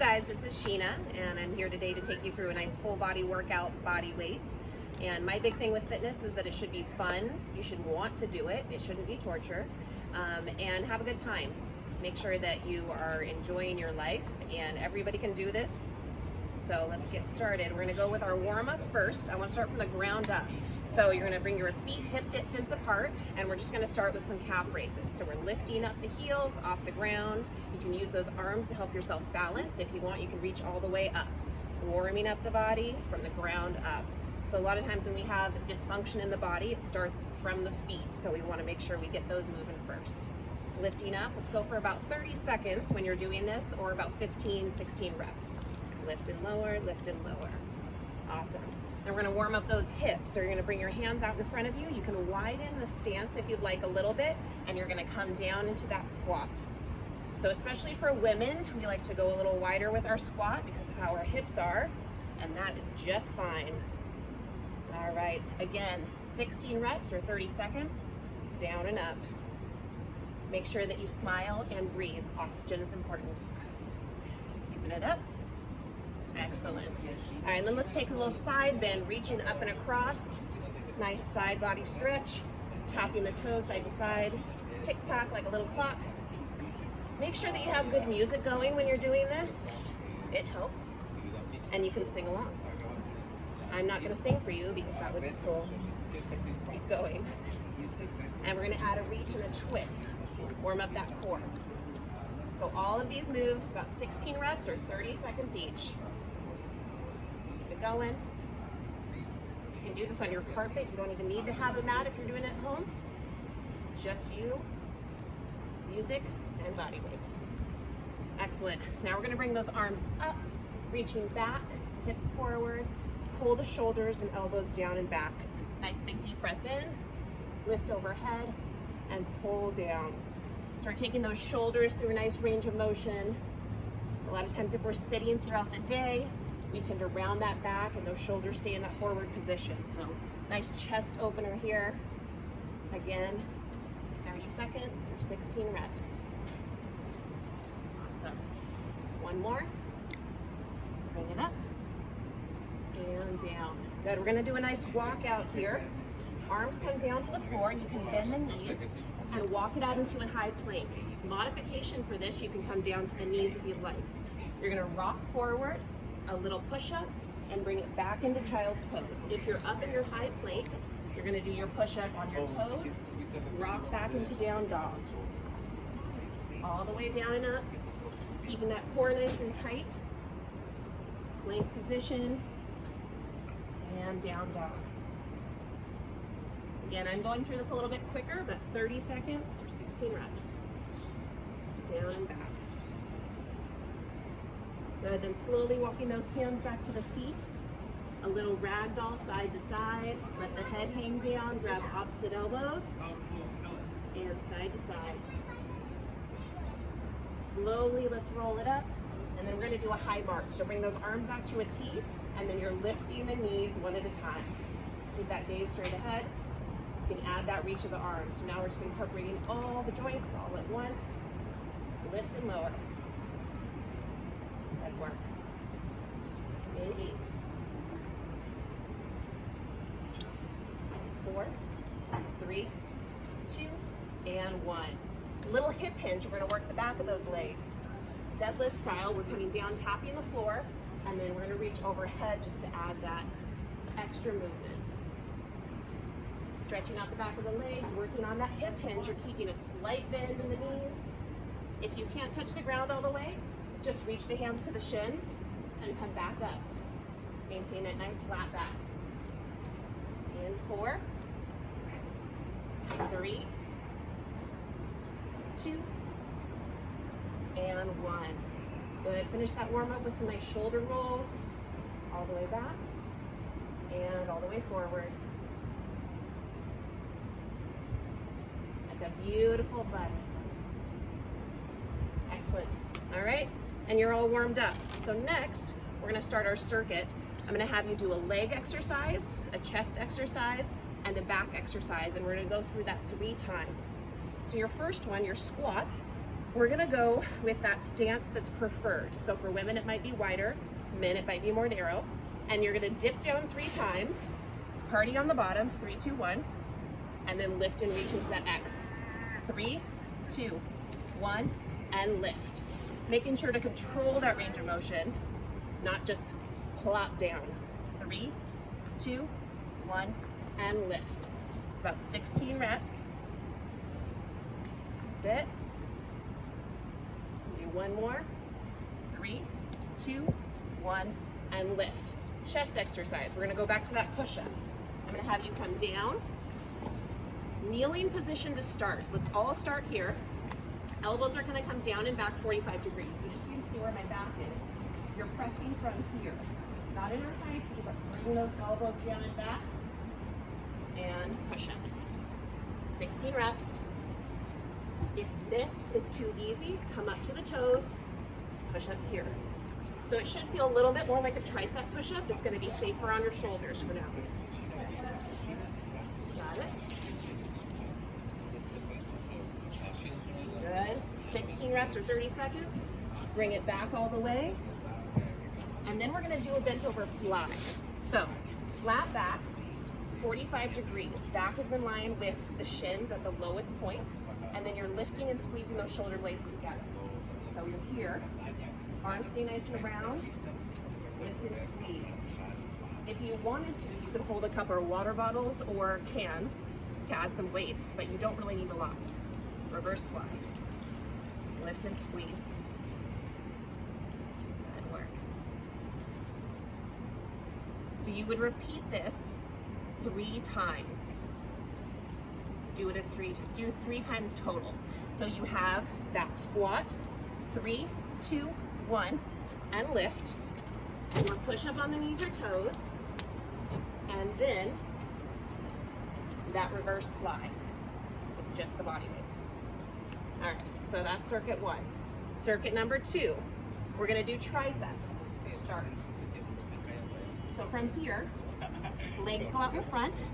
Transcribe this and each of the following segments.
guys, this is Sheena, and I'm here today to take you through a nice full body workout, body weight. And my big thing with fitness is that it should be fun. You should want to do it. It shouldn't be torture. And have a good time. Make sure that you are enjoying your life, and everybody can do this. So let's get started. We're gonna go with our warm up first. I wanna start from the ground up. So you're gonna bring your feet hip distance apart, and we're just gonna start with some calf raises. So we're lifting up the heels off the ground. You can use those arms to help yourself balance. If you want, you can reach all the way up. Warming up the body from the ground up. So a lot of times when we have dysfunction in the body, it starts from the feet. So we wanna make sure we get those moving first. Lifting up, let's go for about 30 seconds when you're doing this, or about 15, 16 reps. Lift and lower, lift and lower. Awesome. Now we're gonna warm up those hips. So you're gonna bring your hands out in front of you. You can widen the stance if you'd like a little bit, and you're gonna come down into that squat. So especially for women, we like to go a little wider with our squat because of how our hips are, and that is just fine. All right, again, 16 reps or 30 seconds, down and up. Make sure that you smile and breathe. Oxygen is important. Keeping it up. Excellent. All right, and then let's take a little side bend, reaching up and across. Nice side body stretch. Tapping the toes side to side. Tick-tock like a little clock. Make sure that you have good music going when you're doing this. It helps. And you can sing along. I'm not going to sing for you because that would be cool. Keep going. And we're going to add a reach and a twist. Warm up that core. So all of these moves, about 16 reps or 30 seconds each. Keep it going. You can do this on your carpet. You don't even need to have a mat if you're doing it at home. Just you, music, and body weight. Excellent. Now we're gonna bring those arms up, reaching back, hips forward, pull the shoulders and elbows down and back. Nice big deep breath in, lift overhead, and pull down. Start taking those shoulders through a nice range of motion. A lot of times if we're sitting throughout the day, we tend to round that back and those shoulders stay in that forward position. So nice chest opener here. Again, 30 seconds or 16 reps. Awesome. One more. Bring it up and down. Good, we're gonna do a nice walk out here. Arms come down to the floor. You can bend the knees and walk it out into a high plank. Modification for this, you can come down to the knees if you'd like. You're gonna rock forward, a little push-up, and bring it back into child's pose. If you're up in your high plank, you're gonna do your push-up on your toes, rock back into down dog. All the way down and up, keeping that core nice and tight. Plank position, and down dog. Again, I'm going through this a little bit quicker, but 30 seconds or 16 reps. Down and back. Good, then slowly walking those hands back to the feet. A little ragdoll side to side. Let the head hang down, grab opposite elbows, and side to side. Slowly, let's roll it up, and then we're gonna do a high march. So bring those arms out to a T, and then you're lifting the knees one at a time. Keep that gaze straight ahead. You can add that reach of the arms. So now we're just incorporating all the joints all at once. Lift and lower. Good work. In 8. 4, 3, 2, and 1. Little hip hinge. We're gonna work the back of those legs. Deadlift style, we're coming down, tapping the floor, and then we're gonna reach overhead just to add that extra movement. Stretching out the back of the legs, working on that hip hinge. You're keeping a slight bend in the knees. If you can't touch the ground all the way, just reach the hands to the shins and come back up. Maintain that nice flat back. In 4, 3, 2, and 1. Good, finish that warm up with some nice shoulder rolls. All the way back and all the way forward. A beautiful butt. Excellent. All right, and you're all warmed up. So next, we're gonna start our circuit. I'm gonna have you do a leg exercise, a chest exercise, and a back exercise, and we're gonna go through that 3 times. So your first one, your squats, we're gonna go with that stance that's preferred. So for women, it might be wider, men, it might be more narrow. And you're gonna dip down 3 times, party on the bottom, 3, 2, 1, and then lift and reach into that X. 3, 2, 1, and lift. Making sure to control that range of motion, not just plop down. 3, 2, 1, and lift. About 16 reps. That's it. Do one more. 3, 2, 1, and lift. Chest exercise. We're gonna go back to that push-up. I'm gonna have you come down. Kneeling position to start. Let's all start here. Elbows are gonna come down and back 45 degrees. You just need to see where my back is. You're pressing from here. Not in our high T, but bring those elbows down and back. And push-ups. 16 reps. If this is too easy, come up to the toes. Push-ups here. So it should feel a little bit more like a tricep push-up. It's gonna be safer on your shoulders for now. Got it? Good. 16 reps or 30 seconds. Bring it back all the way. And then we're gonna do a bent over fly. So, flat back, 45 degrees. Back is in line with the shins at the lowest point. And then you're lifting and squeezing those shoulder blades together. So you're here. Arms stay nice and round. Lift and squeeze. If you wanted to, you could hold a couple of water bottles or cans to add some weight, but you don't really need a lot. Reverse fly. Lift and squeeze. Good work. So you would repeat this 3 times. Do it at 3 times total. So you have that squat, 3, 2, 1, and lift. Or push up on the knees or toes, and then that reverse fly with just the body weight. All right, so that's circuit 1. Circuit number 2, we're gonna do triceps. Start. So from here, legs go out in front.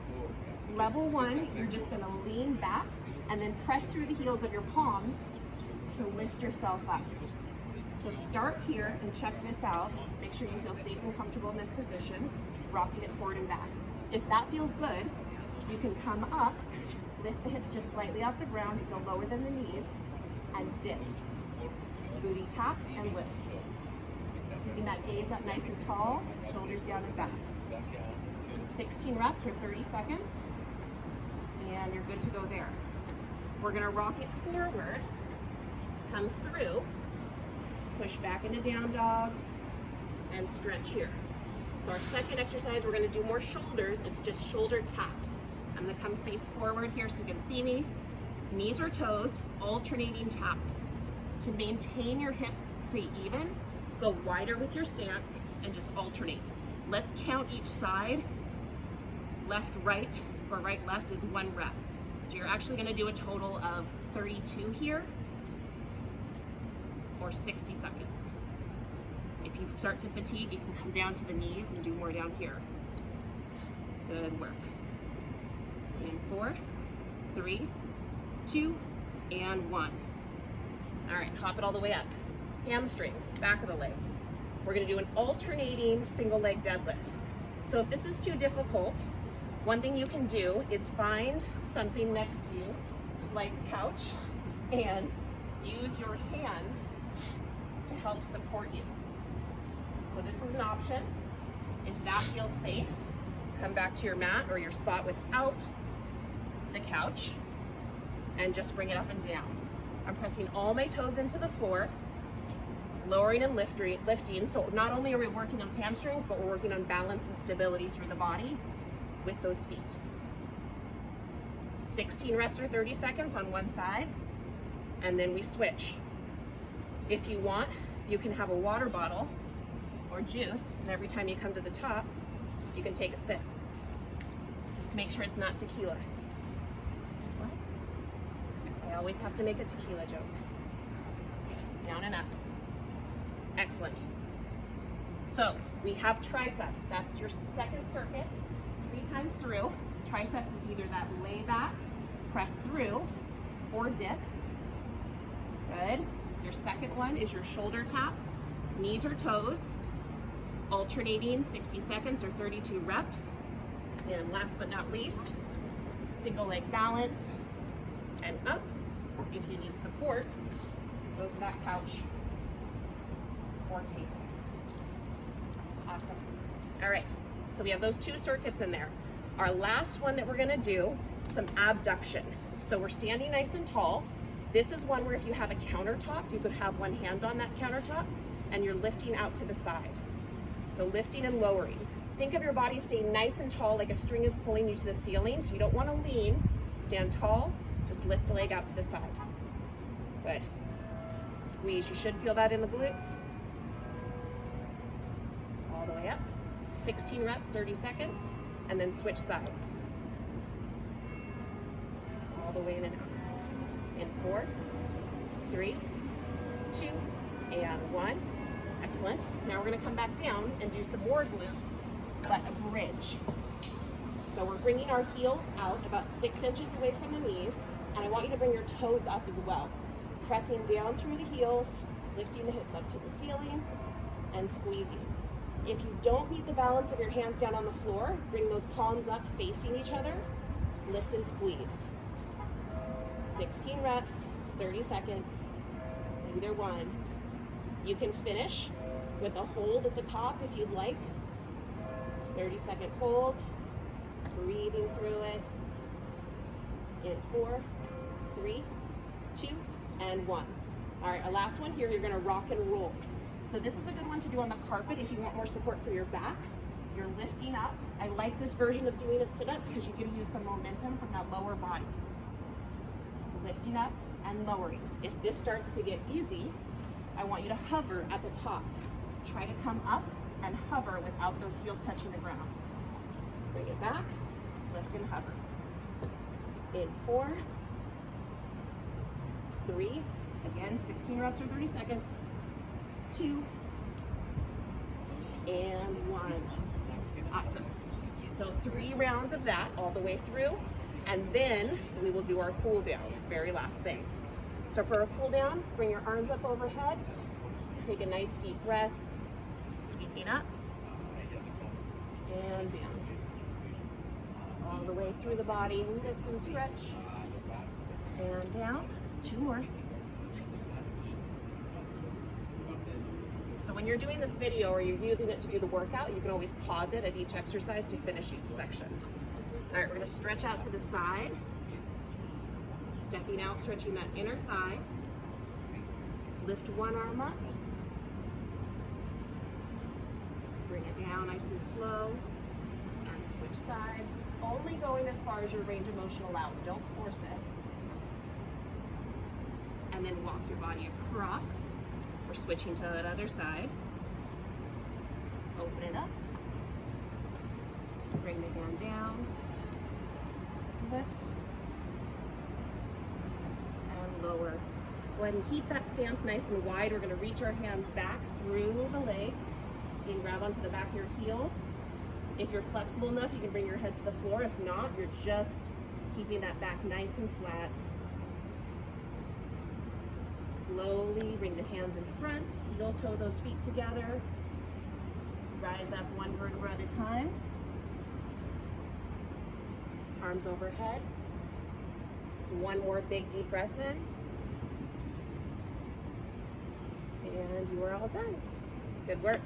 Level 1, you're just gonna lean back and then press through the heels of your palms to lift yourself up. So start here and check this out. Make sure you feel safe and comfortable in this position, rocking it forward and back. If that feels good, you can come up, lift the hips just slightly off the ground, still lower than the knees, and dip. Booty taps and lifts. Keeping that gaze up nice and tall, shoulders down and back. 16 reps or 30 seconds, and you're good to go there. We're gonna rock it forward, come through, push back into down dog, and stretch here. So our second exercise, we're gonna do more shoulders. It's just shoulder taps. I'm gonna come face forward here so you can see me. Knees or toes, alternating taps. To maintain your hips, stay even, go wider with your stance, and just alternate. Let's count each side. Left, right, or right, left is 1 rep. So you're actually gonna do a total of 32 here, or 60 seconds. If you start to fatigue, you can come down to the knees and do more down here. Good work. And 4, 3, 2, and 1. All right, hop it all the way up. Hamstrings, back of the legs. We're gonna do an alternating single leg deadlift. So if this is too difficult, one thing you can do is find something next to you, like a couch, and use your hand to help support you. So this is an option. If that feels safe, come back to your mat or your spot without the couch and just bring it up and down. I'm pressing all my toes into the floor, lowering and lifting. So not only are we working those hamstrings, but we're working on balance and stability through the body with those feet. 16 reps or 30 seconds on one side, and then we switch. If you want, you can have a water bottle or juice, and every time you come to the top, you can take a sip. Just make sure it's not tequila. What? I always have to make a tequila joke. Down and up. Excellent. So we have triceps. That's your second circuit. 3 times through. Triceps is either that lay back, press through, or dip. Good. Your second one is your shoulder taps, knees or toes, alternating 60 seconds or 32 reps. And last but not least, single leg balance and up. If you need support, go to that couch or table. Awesome. All right, so we have those 2 circuits in there. Our last one that we're gonna do, some abduction. So we're standing nice and tall. This is one where if you have a countertop, you could have one hand on that countertop and you're lifting out to the side. So lifting and lowering. Think of your body staying nice and tall like a string is pulling you to the ceiling. So you don't wanna lean, stand tall, just lift the leg out to the side. Good. Squeeze, you should feel that in the glutes. All the way up. 16 reps, 30 seconds, and then switch sides. All the way in and out. In 4, 3, 2, and 1. Excellent. Now we're gonna come back down and do some more glutes, but a bridge. So we're bringing our heels out about 6 inches away from the knees, and I want you to bring your toes up as well. Pressing down through the heels, lifting the hips up to the ceiling, and squeezing. If you don't need the balance of your hands down on the floor, bring those palms up facing each other, lift and squeeze. 16 reps, 30 seconds, either one. You can finish with a hold at the top if you'd like. 30-second hold, breathing through it. In 4, 3, 2, and 1. All right, our last one here, you're gonna rock and roll. So this is a good one to do on the carpet if you want more support for your back. You're lifting up. I like this version of doing a sit-up because you can use some momentum from that lower body. Lifting up and lowering. If this starts to get easy, I want you to hover at the top. Try to come up and hover without those heels touching the ground. Bring it back, lift and hover. In 4, 3, again, 16 reps or 30 seconds, 2, and 1. Awesome. So 3 rounds of that all the way through, and then we will do our cool down, very last thing. So for our cool down, bring your arms up overhead, take a nice deep breath, sweeping up, and down. All the way through the body, lift and stretch, and down. 2 more. So when you're doing this video or you're using it to do the workout, you can always pause it at each exercise to finish each section. All right, we're gonna stretch out to the side. Stepping out, stretching that inner thigh. Lift one arm up. Bring it down nice and slow. And switch sides. Only going as far as your range of motion allows. Don't force it. And then walk your body across. We're switching to that other side. Open it up. Bring the hand down. Lift. And lower. Go ahead and keep that stance nice and wide. We're going to reach our hands back through the legs. You can grab onto the back of your heels. If you're flexible enough, you can bring your head to the floor. If not, you're just keeping that back nice and flat. Slowly bring the hands in front, heel toe those feet together. Rise up one vertebra at a time. Arms overhead. One more big deep breath in. And you are all done. Good work.